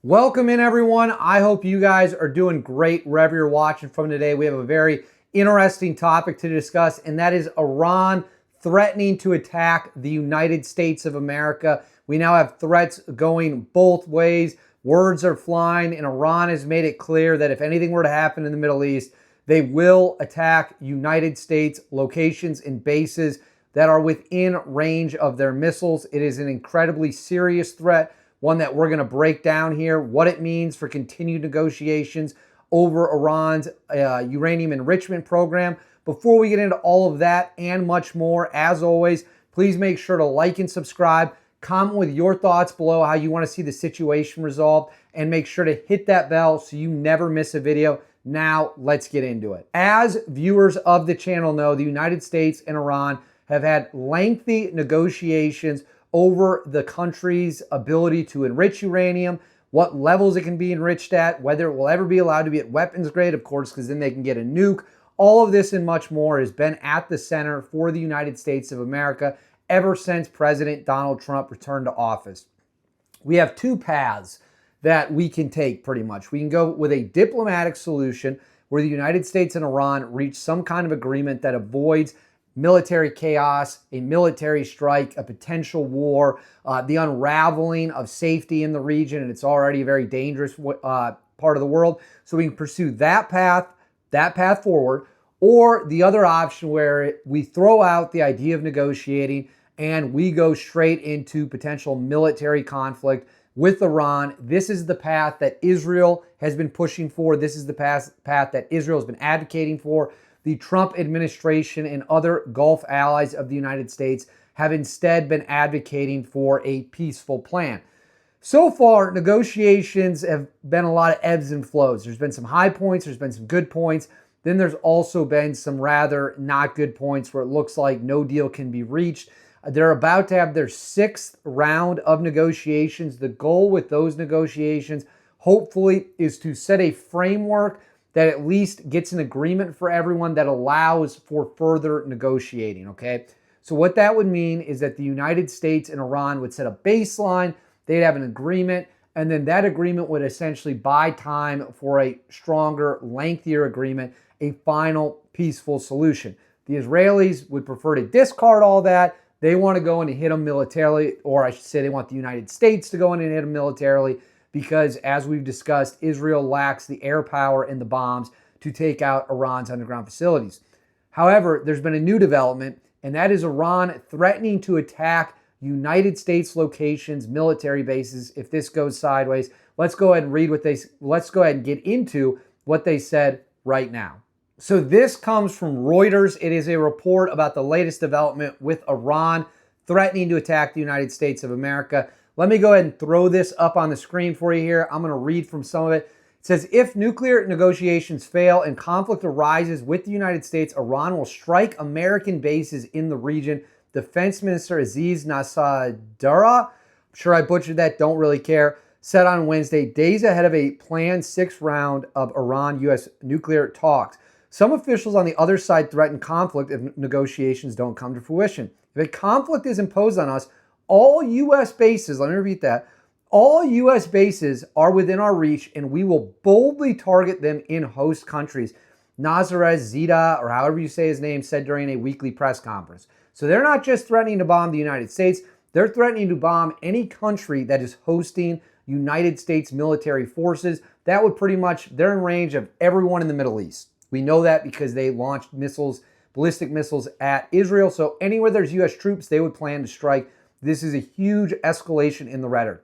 Welcome in, everyone. I hope you guys are doing great wherever you're watching from today. We have a very interesting topic to discuss, and that is Iran threatening to attack the United States of America. We now have threats going both ways. Words are flying, and Iran has made it clear that if anything were to happen in the Middle East, they will attack United States locations and bases that are within range of their missiles. It is an incredibly serious threat, one that we're going to break down here, what it means for continued negotiations over Iran's uranium enrichment program. Before we get into all of that and much more, as always, please make sure to like and subscribe. Comment with your thoughts below how you want to see the situation resolved, and make sure to hit that bell so you never miss a video. Now, let's get into it. As viewers of the channel know, the United States and Iran have had lengthy negotiations over the country's ability to enrich uranium, what levels it can be enriched at, whether it will ever be allowed to be at weapons grade, of course, because then they can get a nuke. All of this and much more has been at the center for the United States of America ever since President Donald Trump returned to office. We have two paths that we can take pretty much. We can go with a diplomatic solution where the United States and Iran reach some kind of agreement that avoids military chaos, a military strike, a potential war, the unraveling of safety in the region, and it's already a very dangerous part of the world. So we can pursue that path forward, or the other option where we throw out the idea of negotiating and we go straight into potential military conflict with Iran. This is the path that Israel has been pushing for. This is the path that Israel has been advocating for. The Trump administration and other Gulf allies of the United States have instead been advocating for a peaceful plan. So far, negotiations have been a lot of ebbs and flows. There's been some high points, there's been some good points. Then there's also been some rather not good points where it looks like no deal can be reached. They're about to have their sixth round of negotiations. The goal with those negotiations, hopefully, is to set a framework that at least gets an agreement for everyone that allows for further negotiating, okay? So what that would mean is that the United States and Iran would set a baseline, they'd have an agreement, and then that agreement would essentially buy time for a stronger, lengthier agreement, a final peaceful solution. The Israelis would prefer to discard all that. They want to go in and hit them militarily, or I should say they want the United States to go in and hit them militarily, because, as we've discussed, Israel lacks the air power and the bombs to take out Iran's underground facilities. However, there's been a new development, and that is Iran threatening to attack United States locations, military bases, if this goes sideways. Let's go ahead and get into what they said right now. So this comes from Reuters. It is a report about the latest development with Iran threatening to attack the United States of America. Let me go ahead and throw this up on the screen for you here. I'm going to read from some of it. It says, if nuclear negotiations fail and conflict arises with the United States, Iran will strike American bases in the region. Defense Minister Aziz Nasrallah, I'm sure I butchered that, don't really care, said on Wednesday, days ahead of a planned sixth round of Iran-U.S. nuclear talks. Some officials on the other side threaten conflict if negotiations don't come to fruition. If a conflict is imposed on us, all U.S. bases, let me repeat that, all U.S. bases are within our reach, and we will boldly target them in host countries, Nazareth Zida, or however you say his name, said during a weekly press conference. So they're not just threatening to bomb the United States, they're threatening to bomb any country that is hosting United States military forces. That would pretty much, they're in range of everyone in the Middle East. We know that because they launched missiles, ballistic missiles at Israel. So anywhere there's U.S. troops, they would plan to strike. This is a huge escalation in the rhetoric.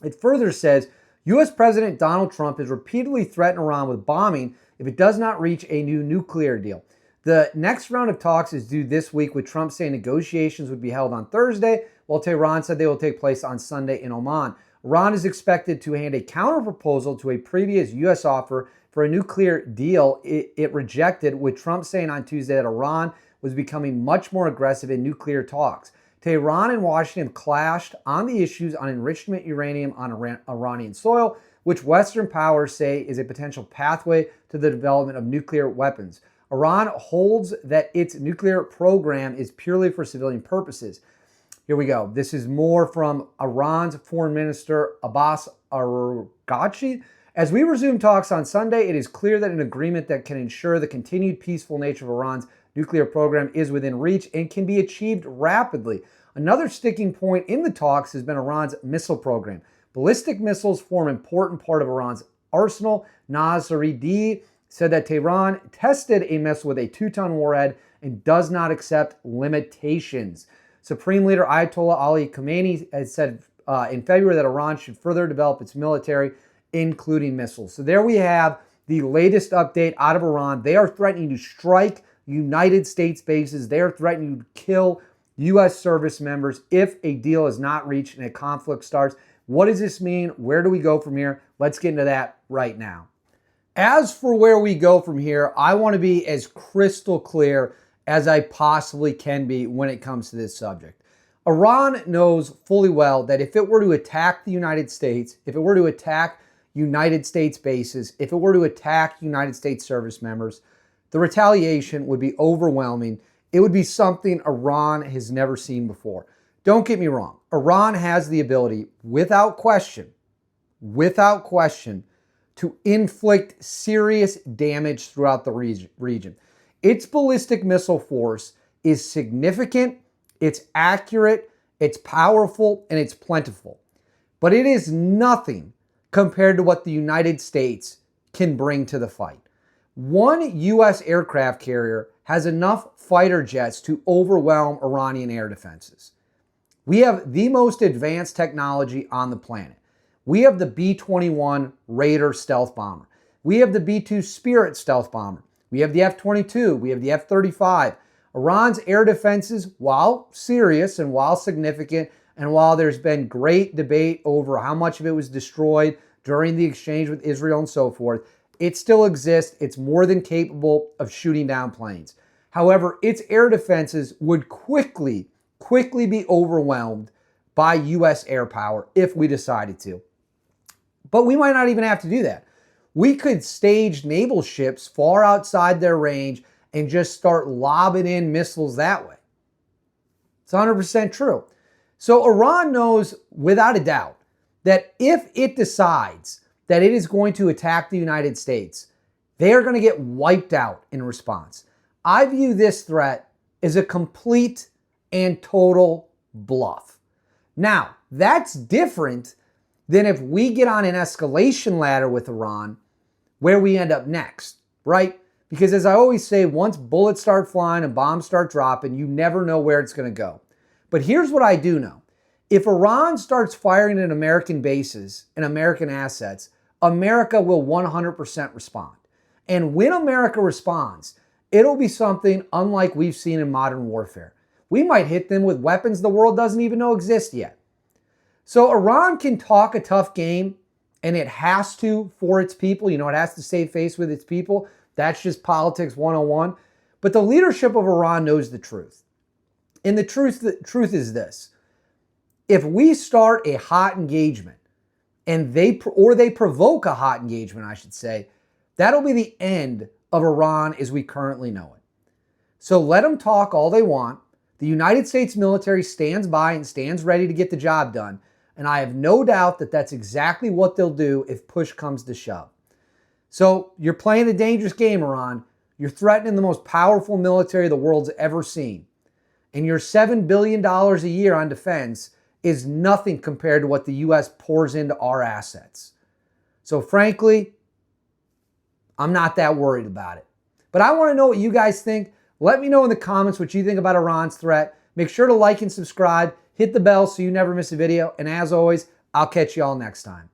It further says, U.S. President Donald Trump has repeatedly threatened Iran with bombing if it does not reach a new nuclear deal. The next round of talks is due this week, with Trump saying negotiations would be held on Thursday, while Tehran said they will take place on Sunday in Oman. Iran is expected to hand a counterproposal to a previous U.S. offer for a nuclear deal it rejected, with Trump saying on Tuesday that Iran was becoming much more aggressive in nuclear talks. Tehran and Washington have clashed on the issues on enrichment uranium on Iranian soil, which Western powers say is a potential pathway to the development of nuclear weapons. Iran holds that its nuclear program is purely for civilian purposes. Here we go. This is more from Iran's Foreign Minister Abbas Arghachi. As we resume talks on Sunday, it is clear that an agreement that can ensure the continued peaceful nature of Iran's nuclear program is within reach and can be achieved rapidly. Another sticking point in the talks has been Iran's missile program. Ballistic missiles form an important part of Iran's arsenal. Nazaridi said that Tehran tested a missile with a 2-ton warhead and does not accept limitations. Supreme Leader Ayatollah Ali Khamenei has said in February that Iran should further develop its military, including missiles. So there we have the latest update out of Iran. They are threatening to strike United States bases. They are threatening to kill U.S. service members if a deal is not reached and a conflict starts. What does this mean? Where do we go from here? Let's get into that right now. As for where we go from here, I want to be as crystal clear as I possibly can be when it comes to this subject. Iran knows fully well that if it were to attack the United States, if it were to attack United States bases, if it were to attack United States service members, the retaliation would be overwhelming. It would be something Iran has never seen before. Don't get me wrong. Iran has the ability, without question, to inflict serious damage throughout the region. Its ballistic missile force is significant, it's accurate, it's powerful, and it's plentiful. But it is nothing compared to what the United States can bring to the fight. One U.S. aircraft carrier has enough fighter jets to overwhelm Iranian air defenses. We have the most advanced technology on the planet. We have the B-21 Raider stealth bomber. We have the B-2 Spirit stealth bomber. We have the F-22. We have the F-35. Iran's air defenses, while serious and while significant, and while there's been great debate over how much of it was destroyed during the exchange with Israel and so forth, it still exists. It's more than capable of shooting down planes. However, its air defenses would quickly be overwhelmed by U.S. air power if we decided to. But we might not even have to do that. We could stage naval ships far outside their range and just start lobbing in missiles that way. It's 100% true. So Iran knows without a doubt that if it decides that it is going to attack the United States, they are going to get wiped out in response. I view this threat as a complete and total bluff. Now, that's different than if we get on an escalation ladder with Iran where we end up next, right? Because as I always say, once bullets start flying and bombs start dropping, you never know where it's going to go. But here's what I do know. If Iran starts firing at American bases and American assets, America will 100% respond. And when America responds, it'll be something unlike we've seen in modern warfare. We might hit them with weapons the world doesn't even know exist yet. So Iran can talk a tough game, and it has to for its people. You know, it has to save face with its people. That's just politics 101. But the leadership of Iran knows the truth. And the truth is this. If we start a hot engagement, and they provoke a hot engagement, I should say, that'll be the end of Iran as we currently know it. So let them talk all they want. The United States military stands by and stands ready to get the job done. And I have no doubt that that's exactly what they'll do if push comes to shove. So you're playing a dangerous game, Iran. You're threatening the most powerful military the world's ever seen. And your $7 billion a year on defense is nothing compared to what the U.S. pours into our assets. So frankly, I'm not that worried about it. But I want to know what you guys think. Let me know in the comments what you think about Iran's threat. Make sure to like and subscribe. Hit the bell so you never miss a video. And as always, I'll catch you all next time.